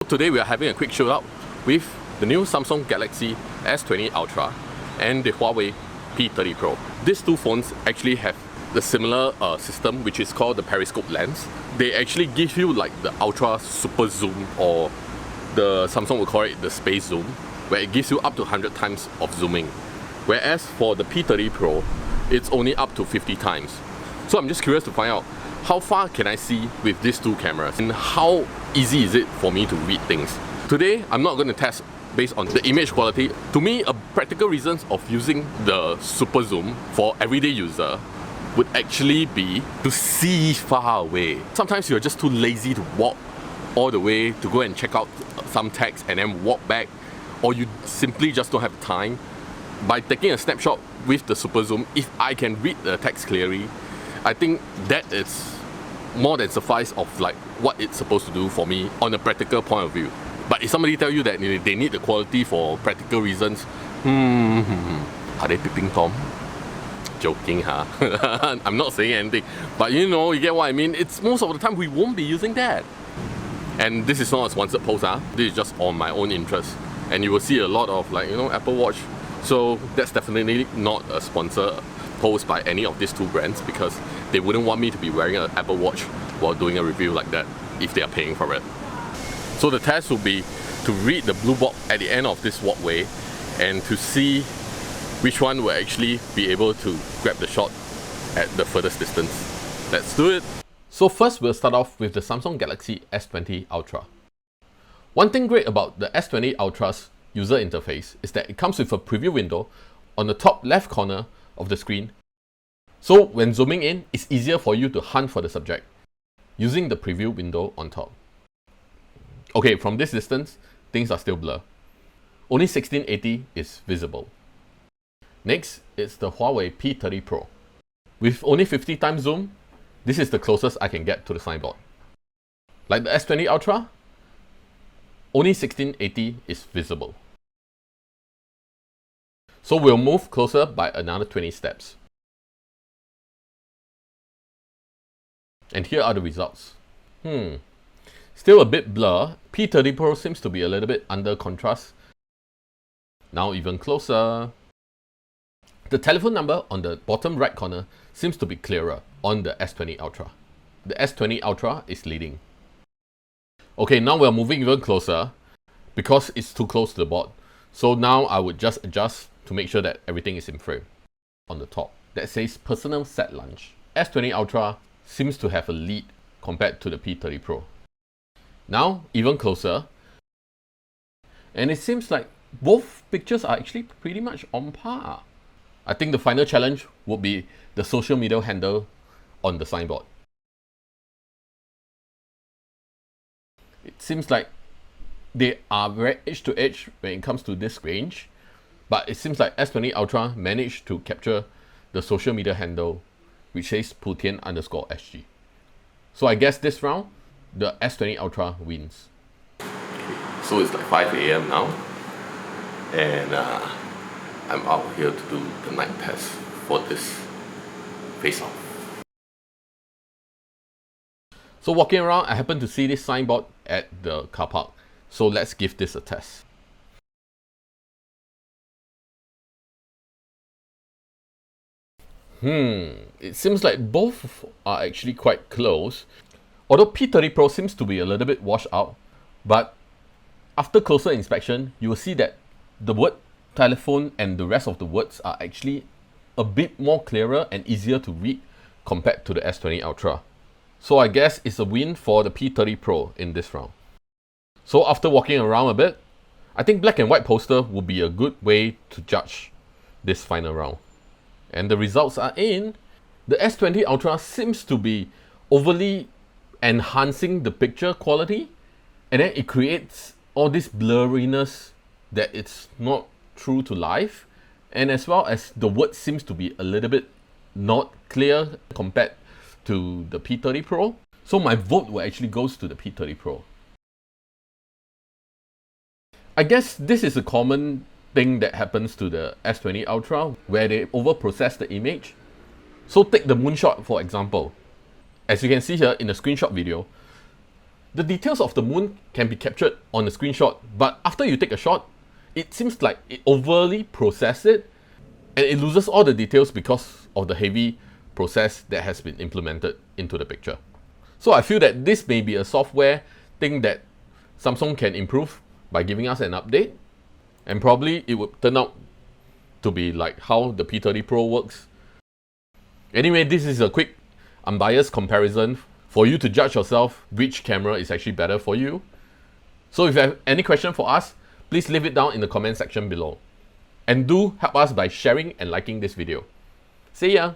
today we are having a quick shootout with the new Samsung Galaxy S20 Ultra and the HUAWEI P30 Pro. These two phones actually have the similar system, which is called the periscope lens. They actually give you like the ultra super zoom, or the Samsung will call it the space zoom, where it gives you up to 100 times of zooming. Whereas for the P30 Pro, it's only up to 50 times. So I'm just curious to find out how far can I see with these two cameras and how easy is it for me to read things. Today, I'm not going to test based on the image quality. To me, a practical reason of using the super zoom for everyday user would actually be to see far away. Sometimes you're just too lazy to walk all the way to go and check out some text and then walk back, or you simply just don't have time. By taking a snapshot with the super zoom, if I can read the text clearly, I think that is more than suffice of like what it's supposed to do for me on a practical point of view. But if somebody tell you that they need the quality for practical reasons, are they peeping Tom? Joking, huh? I'm not saying anything, but you know, you get what I mean. It's most of the time we won't be using that. And this is not a sponsored post, huh? This is just on my own interest. And you will see a lot of like, you know, Apple Watch. So that's definitely not a sponsor post by any of these two brands, because they wouldn't want me to be wearing an Apple Watch while doing a review like that if they are paying for it. So the test will be to read the blue box at the end of this walkway and to see which one will actually be able to grab the shot at the furthest distance. Let's do it! So first we'll start off with the Samsung Galaxy S20 Ultra. One thing great about the S20 Ultra's user interface is that it comes with a preview window on the top left corner of the screen. So when zooming in, it's easier for you to hunt for the subject using the preview window on top. Okay, from this distance, things are still blurred. Only 1680 is visible. Next, it's the HUAWEI P30 Pro. With only 50 times zoom, this is the closest I can get to the signboard. Like the S20 Ultra, only 1680 is visible. So we'll move closer by another 20 steps. And here are the results. Still a bit blur. P30 Pro seems to be a little bit under contrast. Now even closer. The telephone number on the bottom right corner seems to be clearer on the S20 Ultra. The S20 Ultra is leading. Okay, now we're moving even closer because it's too close to the board. So now I would just adjust to make sure that everything is in frame. On the top, that says personal set lunch. S20 Ultra seems to have a lead compared to the P30 Pro. Now, even closer. And it seems like both pictures are actually pretty much on par. I think the final challenge would be the social media handle on the signboard. It seems like they are very edge to edge when it comes to this range, but it seems like S20 Ultra managed to capture the social media handle, which says Putian_SG. So I guess this round, the S20 Ultra wins. So it's like 5 AM now, and I'm out here to do the night test for this face-off. So walking around, I happen to see this signboard at the car park. So let's give this a test. It seems like both are actually quite close. Although P30 Pro seems to be a little bit washed out, but after closer inspection, you will see that the word telephone and the rest of the words are actually a bit more clearer and easier to read compared to the S20 Ultra. So I guess it's a win for the P30 Pro in this round. So after walking around a bit, I think black and white poster would be a good way to judge this final round. And the results are in. The S20 Ultra seems to be overly enhancing the picture quality, and then it creates all this blurriness that it's not true to life, and as well as the word seems to be a little bit not clear compared to the P30 Pro. So my vote will actually goes to the P30 Pro. I guess this is a common thing that happens to the S20 Ultra where they overprocess the image. So take the moonshot for example. As you can see here in the screenshot video, The details of the moon can be captured on a screenshot, but after you take a shot, it seems like it overly processed it and it loses all the details because of the heavy process that has been implemented into the picture. So I feel that this may be a software thing that Samsung can improve by giving us an update, and probably it would turn out to be like how the P30 Pro works. Anyway, this is a quick unbiased comparison for you to judge yourself which camera is actually better for you. So if you have any question for us, please leave it down in the comment section below. And do help us by sharing and liking this video. See ya!